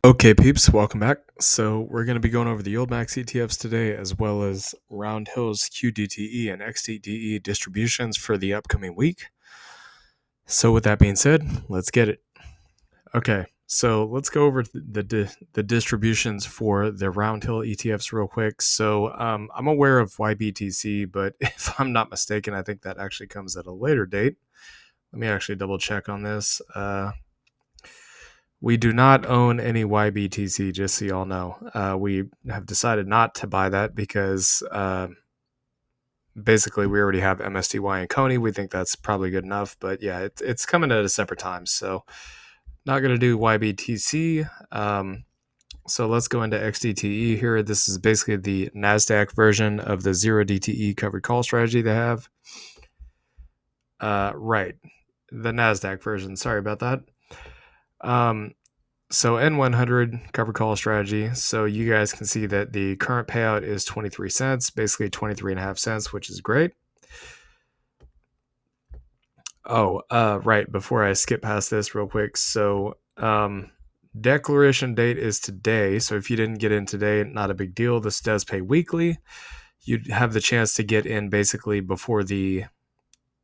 Okay, peeps, welcome back. So we're going to be going over the YieldMax ETFs today, as well as Roundhill's qdte and xdte distributions for the upcoming week. So with that being said, let's get it. Okay, so let's go over the distributions for the Roundhill ETFs real quick. So I'm aware of YBTC, but if I'm not mistaken, I think that actually comes at a later date. Let me actually double check on this. We do not own any YBTC, just so y'all know. We have decided not to buy that because basically we already have MSTY and Coney. We think that's probably good enough. But yeah, it's coming at a separate time. So not going to do YBTC. So let's go into XDTE here. This is basically the NASDAQ version of the 0DTE covered call strategy they have. Right. The NASDAQ version. Sorry about that. So N100 covered call strategy. So you guys can see that the current payout is 23 cents, basically 23.5 cents, which is great. Oh, right. Before I skip past this real quick. So declaration date is today. So if you didn't get in today, not a big deal. This does pay weekly. You'd have the chance to get in basically before the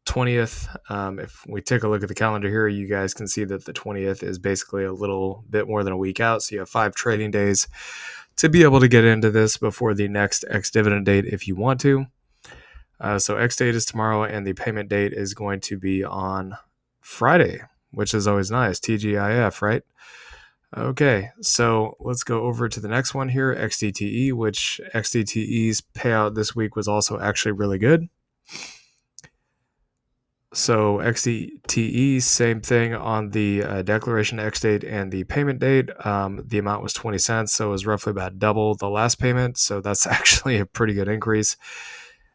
20th. If we take a look at the calendar here, you guys can see that the 20th is basically a little bit more than a week out. So you have 5 trading days to be able to get into this before the next dividend date if you want to. So X date is tomorrow, and the payment date is going to be on Friday, which is always nice. TGIF, right? Okay, so let's go over to the next one here, XDTE, which XDTE's payout this week was also actually really good. So XDTE, same thing on the declaration X date and the payment date. The amount was 20 cents, so it was roughly about double the last payment. So that's actually a pretty good increase.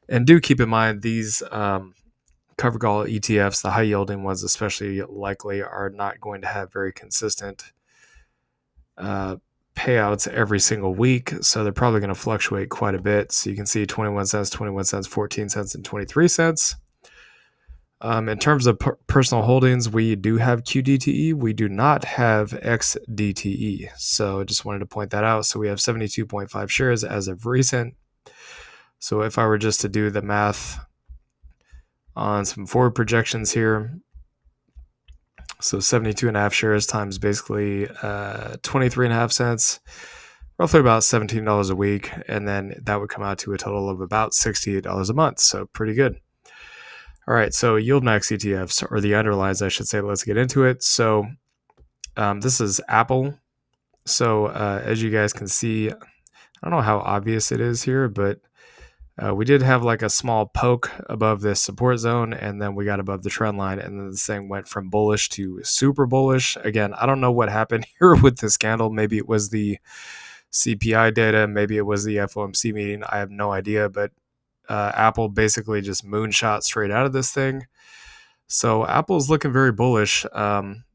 And do keep in mind these covered call ETFs, the high yielding ones especially likely, are not going to have very consistent payouts every single week. So they're probably going to fluctuate quite a bit. So you can see 21 cents, 14 cents, and 23 cents. In terms of personal holdings, we do have qdte. We do not have xdte. So I just wanted to point that out. So we have 72.5 shares as of recent. So if I were just to do the math on some forward projections here, so 72.5 shares times basically 23.5 cents, roughly about $17 a week. And then that would come out to a total of about $68 a month. So pretty good. All right, so YieldMax ETFs, or the underlies, I should say. Let's get into it. So this is Apple. So as you guys can see, I don't know how obvious it is here, but we did have like a small poke above this support zone, and then we got above the trend line, and then this thing went from bullish to super bullish. Again, I don't know what happened here with this candle. Maybe it was the CPI data. Maybe it was the FOMC meeting. I have no idea, but Apple basically just moonshot straight out of this thing. So Apple's looking very bullish.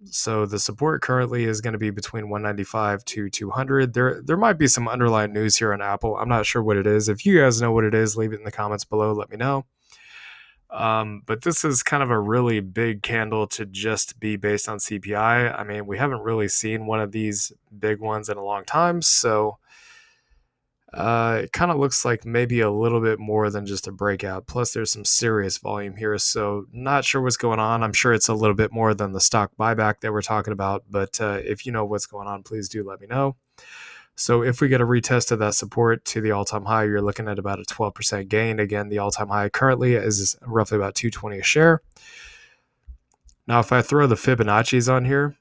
So the support currently is going to be between 195 to 200. There might be some underlying news here on Apple. I'm not sure what it is. If you guys know what it is, leave it in the comments below. Let me know. But this is kind of a really big candle to just be based on CPI. I mean, we haven't really seen one of these big ones in a long time. So it kind of looks like maybe a little bit more than just a breakout. Plus, there's some serious volume here, so not sure what's going on. I'm sure it's a little bit more than the stock buyback that we're talking about, but if you know what's going on, please do let me know. So if we get a retest of that support to the all-time high, you're looking at about a 12% gain. Again, the all-time high currently is roughly about $220 a share. Now, if I throw the Fibonacci's on here,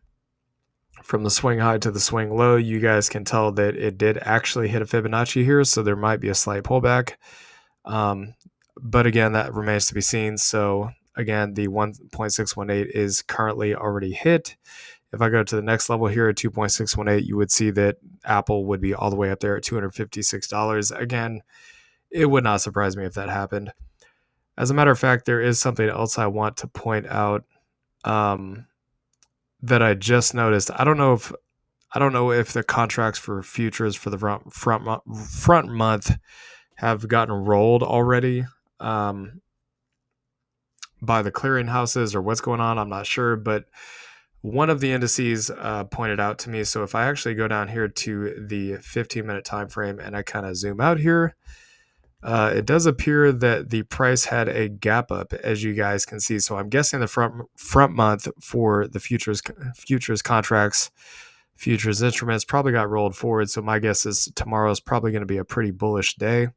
from the swing high to the swing low, you guys can tell that it did actually hit a Fibonacci here, so there might be a slight pullback. But again, that remains to be seen. So again, the 1.618 is currently already hit. If I go to the next level here at 2.618, you would see that Apple would be all the way up there at $256. Again, it would not surprise me if that happened. As a matter of fact, there is something else I want to point out. That I just noticed. I don't know if the contracts for futures for the front month have gotten rolled already by the clearing houses or what's going on. I'm not sure, but one of the indices pointed out to me. So if I actually go down here to the 15-minute time frame and I kind of zoom out here, it does appear that the price had a gap up, as you guys can see. So I'm guessing the front month for the futures contracts, futures instruments probably got rolled forward. So my guess is tomorrow is probably going to be a pretty bullish day.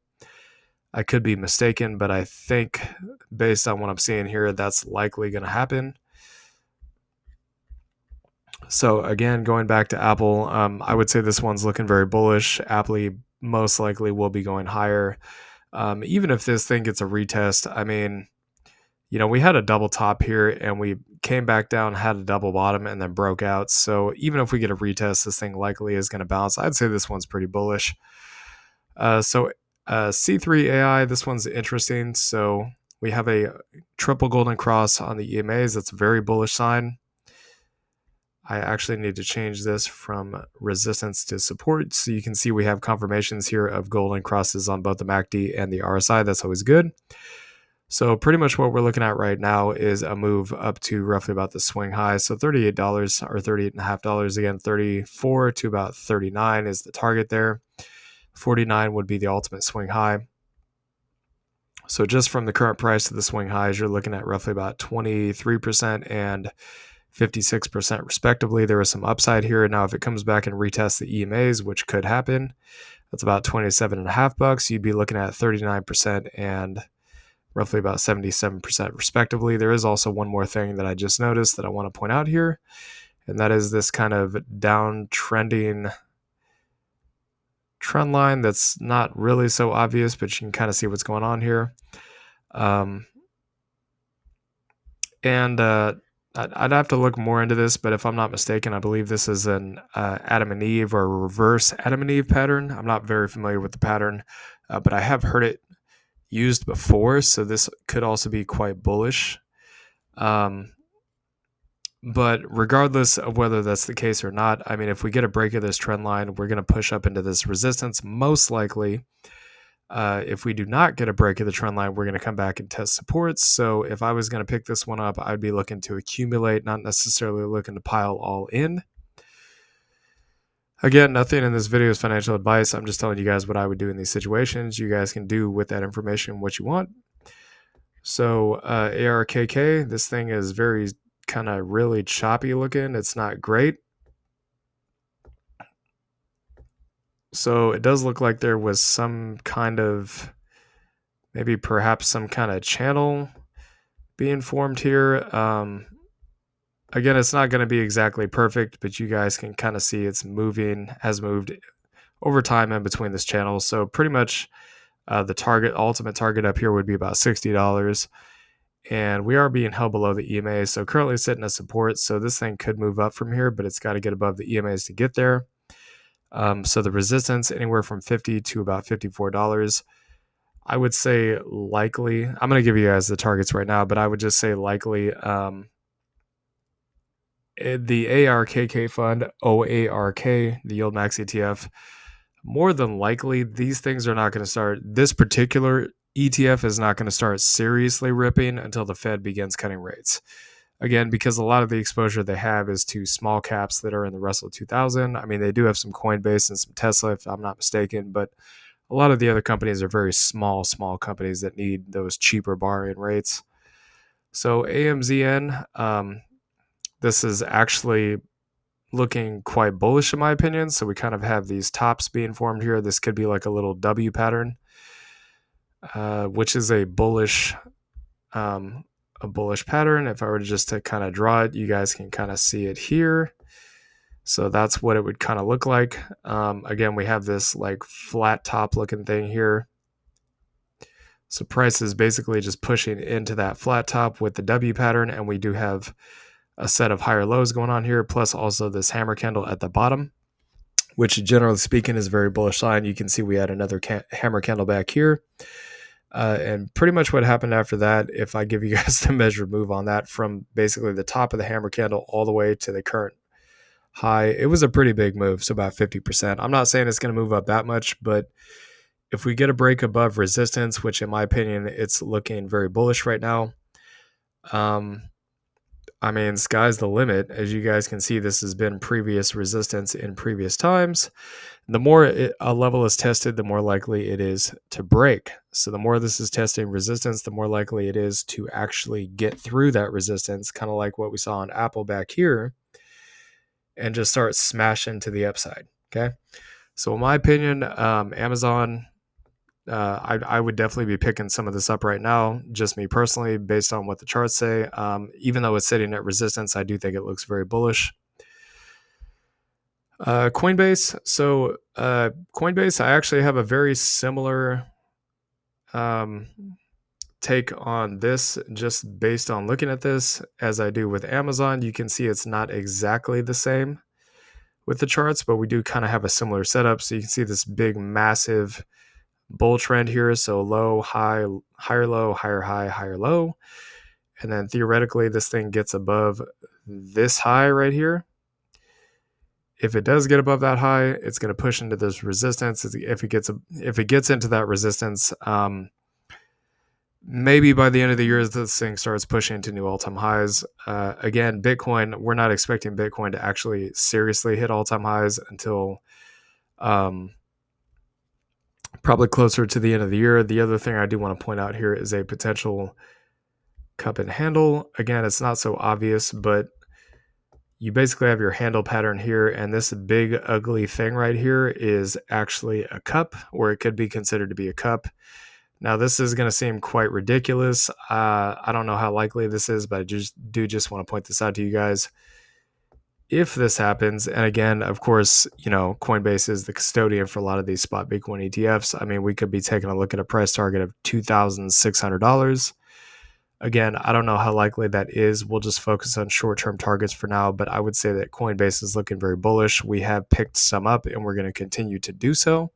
I could be mistaken, but I think based on what I'm seeing here, that's likely going to happen. So again, going back to Apple, I would say this one's looking very bullish. Apple most likely will be going higher. Even if this thing gets a retest, I mean, we had a double top here and we came back down, had a double bottom, and then broke out. So even if we get a retest, this thing likely is going to bounce. I'd say this one's pretty bullish. C3 AI, this one's interesting. So we have a triple golden cross on the EMAs. That's a very bullish sign. I actually need to change this from resistance to support. So you can see we have confirmations here of golden crosses on both the MACD and the RSI. That's always good. So pretty much what we're looking at right now is a move up to roughly about the swing high. So $38 or $38.50 again, 34 to about 39 is the target there. 49 would be the ultimate swing high. So just from the current price to the swing highs, you're looking at roughly about 23% and 56% respectively. There is some upside here. Now, if it comes back and retests the EMAs, which could happen, that's about $27.50. You'd be looking at 39% and roughly about 77% respectively. There is also one more thing that I just noticed that I want to point out here, and that is this kind of downtrending trend line that's not really so obvious, but you can kind of see what's going on here. I'd have to look more into this, but if I'm not mistaken, I believe this is an Adam and Eve or a reverse Adam and Eve pattern. I'm not very familiar with the pattern, but I have heard it used before, so this could also be quite bullish. But regardless of whether that's the case or not, I mean, if we get a break of this trend line, we're going to push up into this resistance most likely. If we do not get a break of the trend line, we're going to come back and test supports. So if I was going to pick this one up, I'd be looking to accumulate, not necessarily looking to pile all in. Again, nothing in this video is financial advice. I'm just telling you guys what I would do in these situations. You guys can do with that information what you want. So ARKK, this thing is very kind of really choppy looking. It's not great. So it does look like there was some kind of, maybe perhaps some kind of channel being formed here. Again, it's not going to be exactly perfect, but you guys can kind of see it's has moved over time in between this channel. So pretty much the ultimate target up here would be about $60. And we are being held below the EMA. So currently sitting at support. So this thing could move up from here, but it's got to get above the EMAs to get there. So the resistance anywhere from $50 to about $54. I would say likely, I'm going to give you guys the targets right now, but I would just say likely the ARKK fund, OARK, the YieldMax ETF, more than likely these things are not going to start, this particular ETF is not going to start seriously ripping until the Fed begins cutting rates. Again, because a lot of the exposure they have is to small caps that are in the Russell 2000. I mean, they do have some Coinbase and some Tesla, if I'm not mistaken, but a lot of the other companies are very small companies that need those cheaper borrowing rates. So AMZN, this is actually looking quite bullish in my opinion. So we kind of have these tops being formed here. This could be like a little W pattern, which is a bullish pattern. If I were just to kind of draw it, you guys can kind of see it here. So that's what it would kind of look like. Again, we have this like flat top looking thing here. So price is basically just pushing into that flat top with the W pattern, and we do have a set of higher lows going on here, plus also this hammer candle at the bottom, which generally speaking is a very bullish sign. You can see we had another hammer candle back here. And pretty much what happened after that, if I give you guys the measured move on that from basically the top of the hammer candle all the way to the current high, it was a pretty big move, so about 50%. I'm not saying it's going to move up that much, but if we get a break above resistance, which in my opinion, it's looking very bullish right now, I mean, sky's the limit. As you guys can see, this has been previous resistance in previous times. The more a level is tested, the more likely it is to break. So the more this is testing resistance, the more likely it is to actually get through that resistance, kind of like what we saw on Apple back here, and just start smashing to the upside. Okay. So in my opinion, Amazon, I would definitely be picking some of this up right now, just me personally, based on what the charts say. Even though it's sitting at resistance, I do think it looks very bullish. Coinbase. So Coinbase, I actually have a very similar um, take on this, just based on looking at this, as I do with Amazon. You can see it's not exactly the same with the charts, but we do kind of have a similar setup. So you can see this big, massive bull trend here. So low, high, higher low, higher high, higher low. And then theoretically, this thing gets above this high right here. If it does get above that high, it's going to push into this resistance. If it gets into that resistance, maybe by the end of the year, this thing starts pushing to new all-time highs. Again, Bitcoin, we're not expecting Bitcoin to actually seriously hit all-time highs until probably closer to the end of the year. The other thing I do want to point out here is a potential cup and handle. Again, it's not so obvious, but you basically have your handle pattern here, and this big ugly thing right here is actually a cup, or it could be considered to be a cup. Now, this is going to seem quite ridiculous. I don't know how likely this is, but I just want to point this out to you guys. If this happens, and again, of course, Coinbase is the custodian for a lot of these spot Bitcoin ETFs. I mean, we could be taking a look at a price target of $2,600. Again, I don't know how likely that is. We'll just focus on short-term targets for now, but I would say that Coinbase is looking very bullish. We have picked some up, and we're going to continue to do so.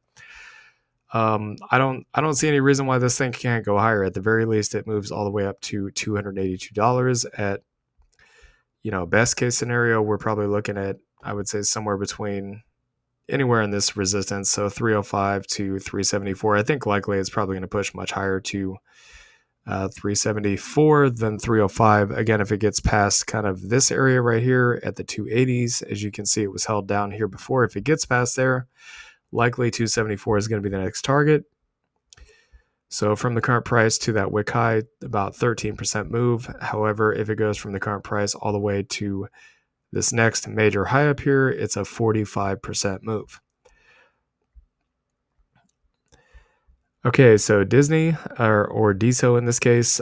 I don't see any reason why this thing can't go higher. At the very least, it moves all the way up to $282. At best case scenario, we're probably looking at, I would say, somewhere between anywhere in this resistance, so 305 to 374. I think likely it's probably going to push much higher to 374 than 305. Again, if it gets past kind of this area right here at the 280s, as you can see, it was held down here before. If it gets past there, likely 274 is going to be the next target. So from the current price to that wick high, about 13% move. However, if it goes from the current price all the way to this next major high up here, it's a 45% move. Okay, so Disney or DSO in this case.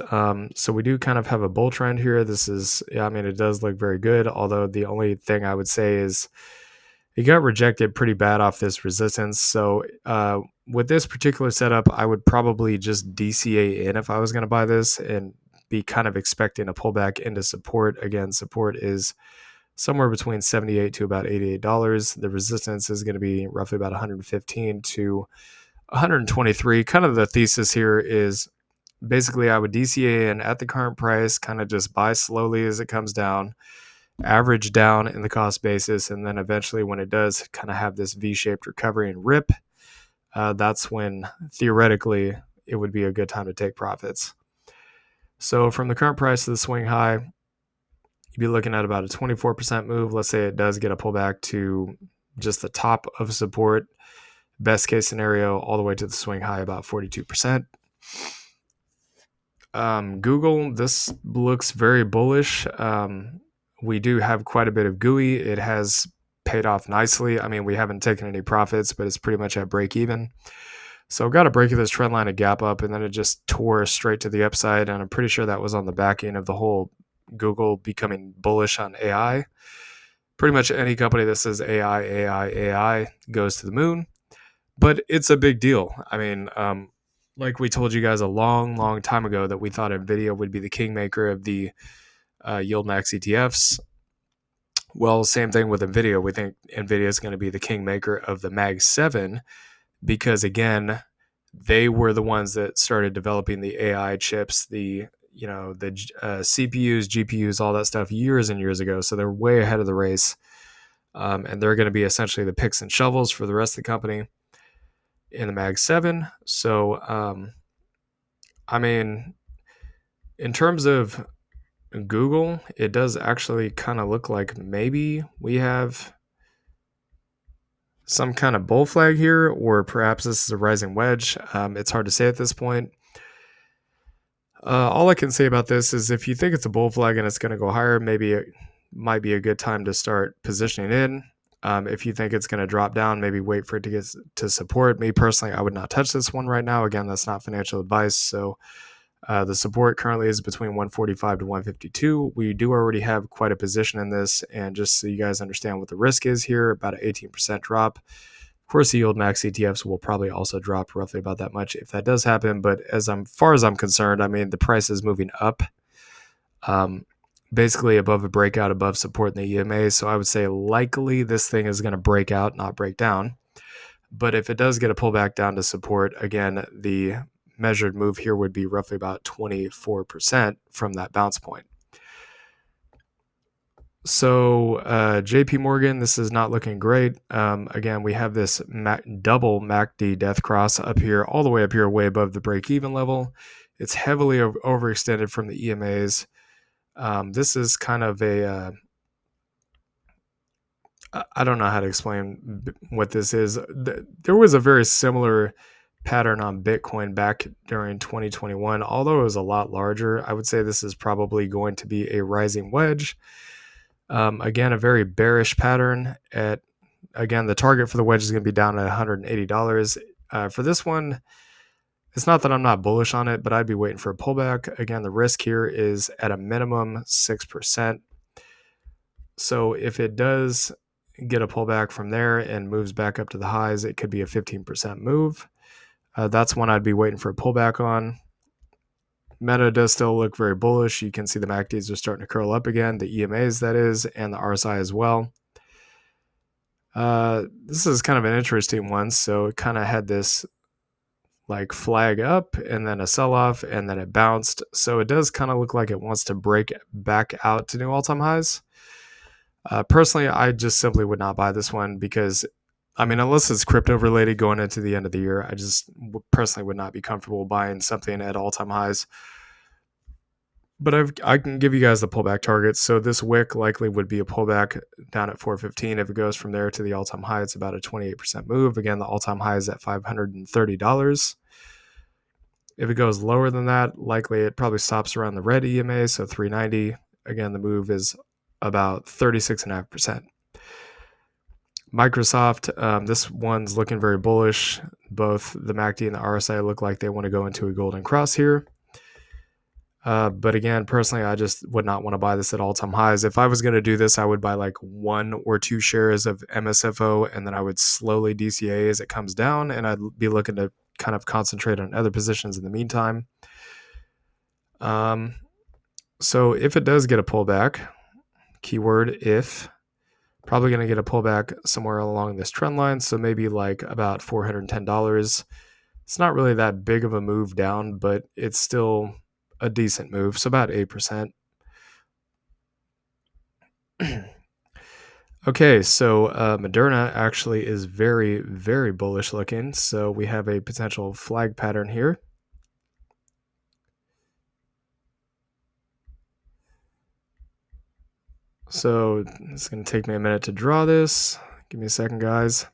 So we do kind of have a bull trend here. This is, I mean, it does look very good. Although the only thing I would say is it got rejected pretty bad off this resistance. So with this particular setup, I would probably just DCA in if I was going to buy this and be kind of expecting a pullback into support. Again, support is somewhere between $78 to about $88. The resistance is going to be roughly about 115 to 123. Kind of the thesis here is basically I would DCA in at the current price, kind of just buy slowly as it comes down, average down in the cost basis, and then eventually when it does kind of have this V-shaped recovery and rip, that's when theoretically it would be a good time to take profits. So from the current price to the swing high, you'd be looking at about a 24% move. Let's say it does get a pullback to just the top of support. Best case scenario, all the way to the swing high, about 42%. Google, this looks very bullish. We do have quite a bit of GUI. It has paid off nicely. I mean, we haven't taken any profits, but it's pretty much at break even. So got a break of this trend line, a gap up, and then it just tore straight to the upside. And I'm pretty sure that was on the back end of the whole Google becoming bullish on AI. Pretty much any company that says AI goes to the moon. But it's a big deal. I mean, like we told you guys a long time ago that we thought NVIDIA would be the kingmaker of the YieldMax ETFs. Well, same thing with NVIDIA. We think NVIDIA is going to be the kingmaker of the Mag 7 because, again, they were the ones that started developing the AI chips, the CPUs, GPUs, all that stuff years and years ago. So they're way ahead of the race. And they're going to be essentially the picks and shovels for the rest of the company in the Mag 7. So, I mean, in terms of Google, it does actually kind of look like maybe we have some kind of bull flag here, or perhaps this is a rising wedge. It's hard to say at this point. All I can say about this is if you think it's a bull flag and it's going to go higher, maybe it might be a good time to start positioning in. If you think it's going to drop down, maybe wait for it to get to support. Me personally, I would not touch this one right now. Again, that's not financial advice. So the support currently is between 145 to 152. We do already have quite a position in this. And just so you guys understand what the risk is here, about an 18% drop. Of course, the YieldMax ETFs will probably also drop roughly about that much if that does happen. But far as I'm concerned, I mean, the price is moving up, basically above a breakout, above support in the EMA. So I would say likely this thing is going to break out, not break down. But if it does get a pullback down to support, again, the measured move here would be roughly about 24% from that bounce point. So JP Morgan, this is not looking great. Again, we have this double MACD death cross up here, all the way up here, way above the break-even level. It's heavily overextended from the EMAs. This is kind of a, I don't know how to explain what this is. There was a very similar pattern on Bitcoin back during 2021, although it was a lot larger. I would say this is probably going to be a rising wedge. Again, a very bearish pattern. Again, the target for the wedge is going to be down at $180. For this one, it's not that I'm not bullish on it, but I'd be waiting for a pullback. Again, the risk here is at a minimum 6%. So if it does get a pullback from there and moves back up to the highs, it could be a 15% move. That's one I'd be waiting for a pullback on. Meta does still look very bullish. You can see the MACDs are starting to curl up again, the EMAs that is, and the RSI as well. This is kind of an interesting one. So it kind of had this like flag up and then a sell-off and then it bounced. So it does kind of look like it wants to break back out to new all-time highs. Personally, I just simply would not buy this one because, I mean, unless it's crypto related going into the end of the year, I just personally would not be comfortable buying something at all-time highs. But I can give you guys the pullback targets. So this wick likely would be a pullback down at 415. If it goes from there to the all-time high, it's about a 28% move. Again, the all-time high is at $530. If it goes lower than that, likely it probably stops around the red EMA, so 390. Again, the move is about 36.5%. Microsoft, this one's looking very bullish. Both the MACD and the RSI look like they want to go into a golden cross here. But again, personally, I just would not want to buy this at all-time highs. If I was going to do this, I would buy like 1 or 2 shares of MSFO, and then I would slowly DCA as it comes down, and I'd be looking to kind of concentrate on other positions in the meantime. So if it does get a pullback, keyword if, probably going to get a pullback somewhere along this trend line, so maybe like about $410. It's not really that big of a move down, but it's still a decent move, so about 8%. Okay, so Moderna actually is very, very bullish looking. So we have a potential flag pattern here. So it's going to take me a minute to draw this. Give me a second, guys.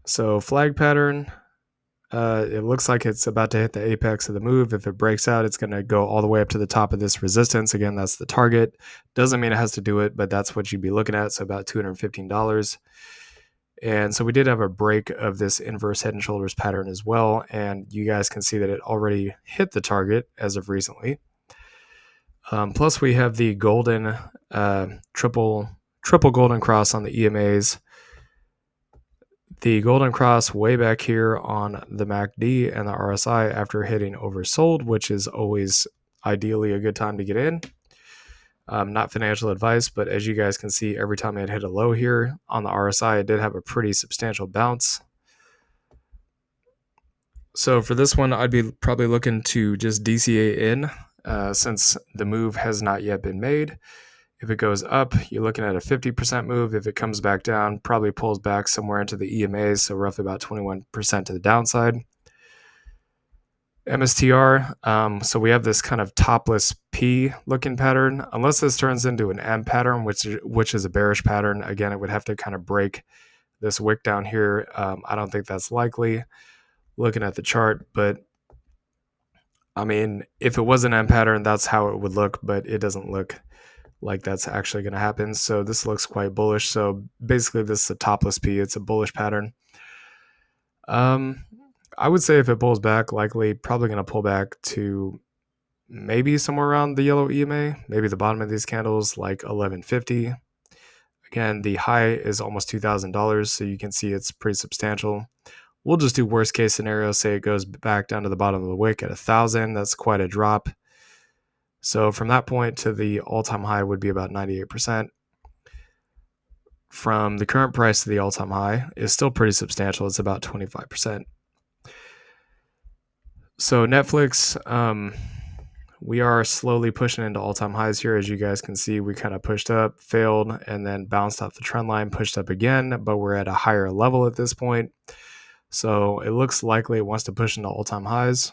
So flag pattern. It looks like it's about to hit the apex of the move. If it breaks out, it's going to go all the way up to the top of this resistance. Again, that's the target. Doesn't mean it has to do it, but that's what you'd be looking at. So about $215. And so we did have a break of this inverse head and shoulders pattern as well. And you guys can see that it already hit the target as of recently. Plus we have the golden triple golden cross on the EMAs. The golden cross way back here on the MACD and the RSI after hitting oversold, which is always ideally a good time to get in. Not financial advice, but as you guys can see, every time it hit a low here on the RSI, it did have a pretty substantial bounce. So for this one, I'd be probably looking to just DCA in since the move has not yet been made. If it goes up, you're looking at a 50% move. If it comes back down, probably pulls back somewhere into the EMAs, so roughly about 21% to the downside. MSTR, so we have this kind of topless P looking pattern. Unless this turns into an M pattern, which is a bearish pattern, again, it would have to kind of break this wick down here. I don't think that's likely looking at the chart, but I mean, if it was an M pattern, that's how it would look, but it doesn't look like that's actually going to happen. So this looks quite bullish. So basically, this is a topless P. It's a bullish pattern. I would say if it pulls back, likely probably going to pull back to maybe somewhere around the yellow EMA, maybe the bottom of these candles, like 1150. Again, the high is almost $2,000, so you can see it's pretty substantial. We'll just do worst case scenario, say it goes back down to the bottom of the wick at 1,000. That's quite a drop. So from that point to the all-time high would be about 98%. From the current price to the all-time high is still pretty substantial. It's about 25%. So Netflix, we are slowly pushing into all-time highs here. As you guys can see, we kind of pushed up, failed, and then bounced off the trend line, pushed up again, but we're at a higher level at this point. So it looks likely it wants to push into all-time highs.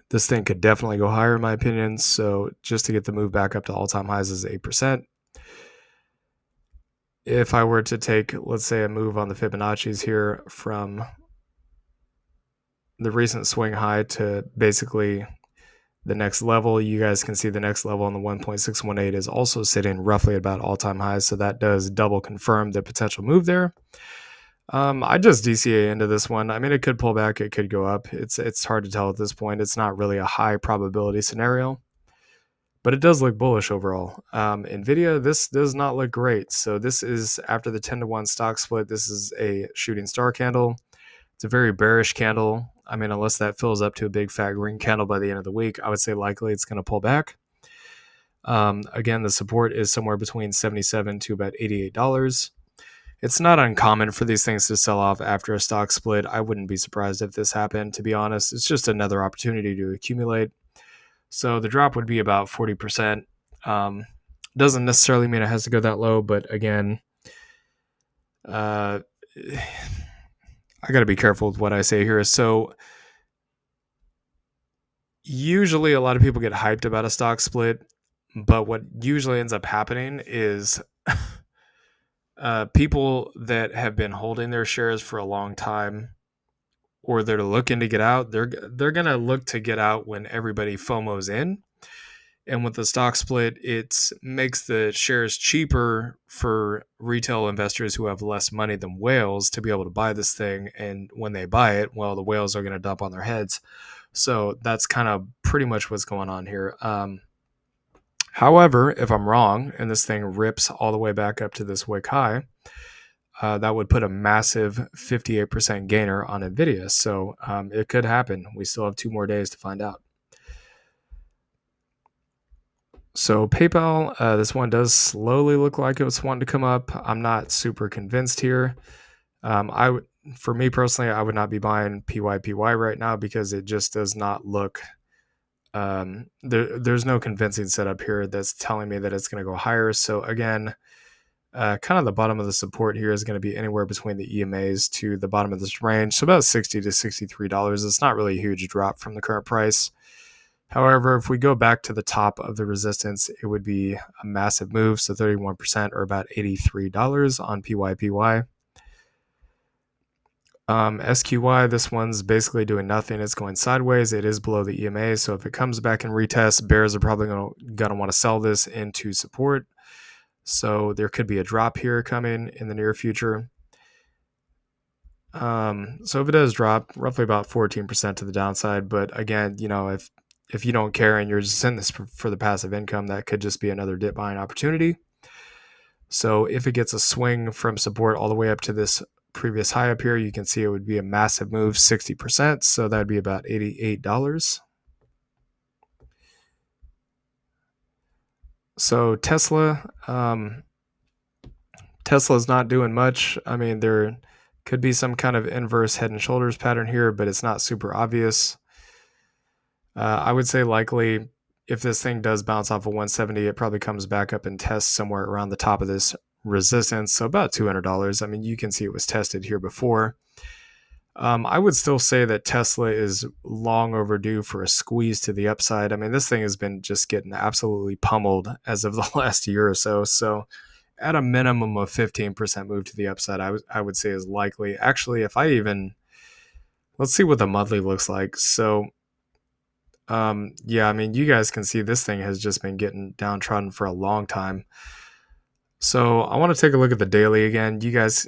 This thing could definitely go higher in my opinion. So just to get the move back up to all-time highs is 8%. If I were to take, let's say, a move on the Fibonacci's here from the recent swing high to basically the next level, you guys can see the next level on the 1.618 is also sitting roughly about all-time highs. So that does double confirm the potential move there. I just DCA into this one. I mean, it could pull back, it could go up. It's hard to tell at this point. It's not really a high probability scenario, but it does look bullish overall. Nvidia, this does not look great. So this is after the 10-to-1 stock split. This is a shooting star candle. It's a very bearish candle. I mean, unless that fills up to a big fat green candle by the end of the week, I would say likely it's going to pull back. Again, the support is somewhere between $77 to about $88. It's not uncommon for these things to sell off after a stock split. I wouldn't be surprised if this happened, to be honest. It's just another opportunity to accumulate. So the drop would be about 40%. Doesn't necessarily mean it has to go that low, but again, I got to be careful with what I say here. So usually a lot of people get hyped about a stock split, but what usually ends up happening is people that have been holding their shares for a long time, or they're looking to get out, they're going to look to get out when everybody FOMOs in. And with the stock split, it makes the shares cheaper for retail investors who have less money than whales to be able to buy this thing. And when they buy it, well, the whales are going to dump on their heads. So that's kind of pretty much what's going on here. However, if I'm wrong and this thing rips all the way back up to this wick high, that would put a massive 58% gainer on Nvidia. So it could happen. We still have 2 more days to find out. So PayPal, this one does slowly look like it was wanting to come up. I'm not super convinced here. For me personally, I would not be buying PYPY right now because it just does not look. There's no convincing setup here that's telling me that it's going to go higher. So again, kind of the bottom of the support here is going to be anywhere between the EMAs to the bottom of this range. So about $60 to $63. It's not really a huge drop from the current price. However, if we go back to the top of the resistance, it would be a massive move. So 31% or about $83 on PYPY. SQY, this one's basically doing nothing. It's going sideways. It is below the EMA. So if it comes back and retests, bears are probably going to want to sell this into support. So there could be a drop here coming in the near future. So if it does drop, roughly about 14% to the downside. But again, if you don't care and you're just in this for the passive income, that could just be another dip buying opportunity. So if it gets a swing from support all the way up to this previous high up here, you can see it would be a massive move, 60%. So that'd be about $88. So Tesla, Tesla's not doing much. I mean, there could be some kind of inverse head and shoulders pattern here, but it's not super obvious. I would say likely if this thing does bounce off of 170, it probably comes back up and tests somewhere around the top of this resistance. So about $200. I mean, you can see it was tested here before. I would still say that Tesla is long overdue for a squeeze to the upside. I mean, this thing has been just getting absolutely pummeled as of the last year or so. So, at a minimum of 15% move to the upside, I would say is likely. Actually, if I even let's see what the monthly looks like. So, yeah, I mean, you guys can see this thing has just been getting downtrodden for a long time. So, I want to take a look at the daily again. You guys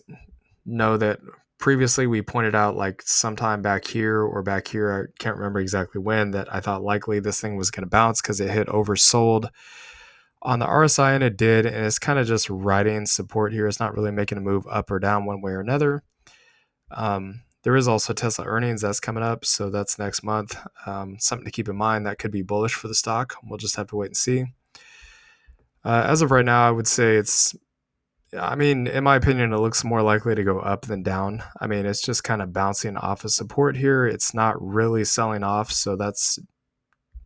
know that previously we pointed out like sometime back here or back here, I can't remember exactly when, that I thought likely this thing was going to bounce because it hit oversold on the RSI, and it did, and it's kind of just riding support here. It's not really making a move up or down one way or another. There is also Tesla earnings that's coming up, so that's next month. Something to keep in mind that could be bullish for the stock. We'll just have to wait and see. As of right now, I would say I mean, in my opinion, it looks more likely to go up than down. I mean, it's just kind of bouncing off of support here. It's not really selling off, so that's,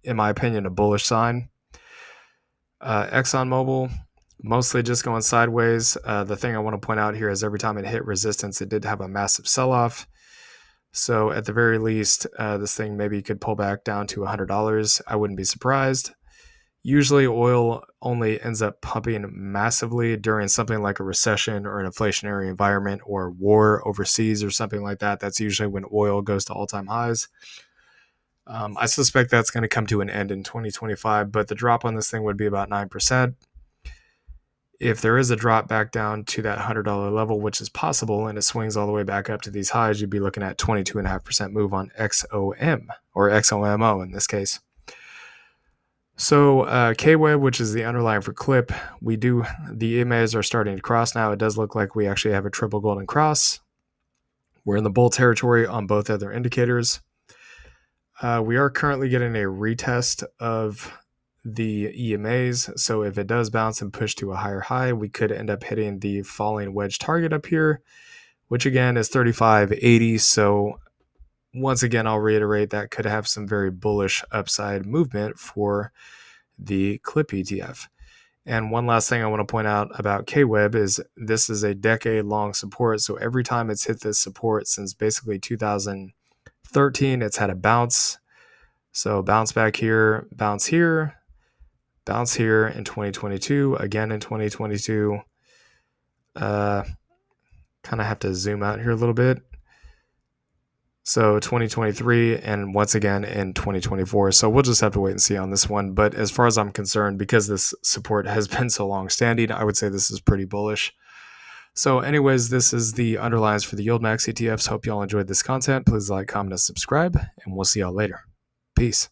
in my opinion, a bullish sign. ExxonMobil, mostly just going sideways. The thing I want to point out here is every time it hit resistance, it did have a massive sell-off. So at the very least, this thing maybe could pull back down to $100. I wouldn't be surprised. Usually oil only ends up pumping massively during something like a recession or an inflationary environment or war overseas or something like that. That's usually when oil goes to all-time highs. I suspect that's going to come to an end in 2025, but the drop on this thing would be about 9%. If there is a drop back down to that $100 level, which is possible, and it swings all the way back up to these highs, you'd be looking at 22.5% move on XOM or XOMO in this case. So kweb, which is the underlying for klip, the EMAs are starting to cross now. It does look like we actually have a triple golden cross. We're in the bull territory on both other indicators. We are currently getting a retest of the EMAs. So if it does bounce and push to a higher high, we could end up hitting the falling wedge target up here, which again is 35.80. So once again, I'll reiterate that could have some very bullish upside movement for the klip ETF. And one last thing I want to point out about kweb is this is a decade-long support. So every time it's hit this support since basically 2013, it's had a bounce. So bounce back here, bounce here, bounce here in 2022, again in 2022. Kind of have to zoom out here a little bit. So 2023 and once again in 2024. So we'll just have to wait and see on this one. But as far as I'm concerned, because this support has been so long standing, I would say this is pretty bullish. So anyways, this is the underlines for the YieldMax ETFs. Hope y'all enjoyed this content. Please like, comment, and subscribe, and we'll see y'all later. Peace.